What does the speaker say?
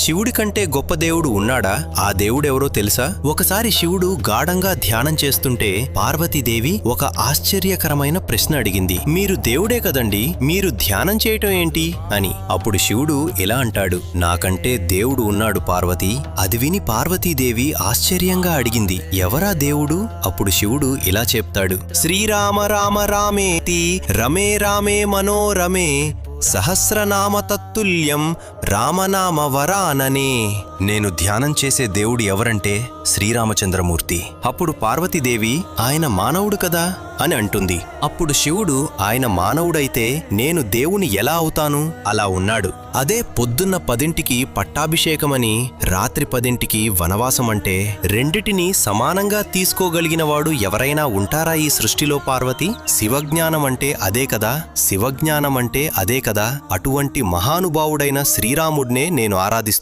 శివుడి కంటే గొప్ప దేవుడు ఉన్నాడా? ఆ దేవుడెవరో తెలుసా? ఒకసారి శివుడు గాఢంగా ధ్యానం చేస్తుంటే పార్వతీదేవి ఒక ఆశ్చర్యకరమైన ప్రశ్న అడిగింది. మీరు దేవుడే కదండి, మీరు ధ్యానం చేయటం ఏంటి అని. అప్పుడు శివుడు ఇలా అంటాడు, నాకంటే దేవుడు ఉన్నాడు పార్వతి. అది విని పార్వతీదేవి ఆశ్చర్యంగా అడిగింది, ఎవరా దేవుడు? అప్పుడు శివుడు ఇలా చెప్తాడు, శ్రీరామ రామ రామేతి రమే రామే మనోరమే సహస్రనామ తత్తుల్యం రామనామ వరాననే. నేను ధ్యానం చేసే దేవుడు ఎవరంటే శ్రీరామచంద్రమూర్తి. అప్పుడు పార్వతీదేవి, ఆయన మానవుడు కదా అని అంటుంది. అప్పుడు శివుడు, ఆయన మానవుడైతే నేను దేవుని ఎలా అవుతాను? అలా ఉన్నాడు. అదే పొద్దున్న 10ంటికి పట్టాభిషేకమని రాత్రి 10ంటికి వనవాసం అంటే రెండిటినీ సమానంగా తీసుకోగలిగినవాడు ఎవరైనా ఉంటారా ఈ సృష్టిలో పార్వతి? శివజ్ఞానం అంటే అదే కదా, శివజ్ఞానం అంటే అదే కదా. అటువంటి మహానుభావుడైన శ్రీరాముడినే నేను ఆరాధిస్తున్నాను.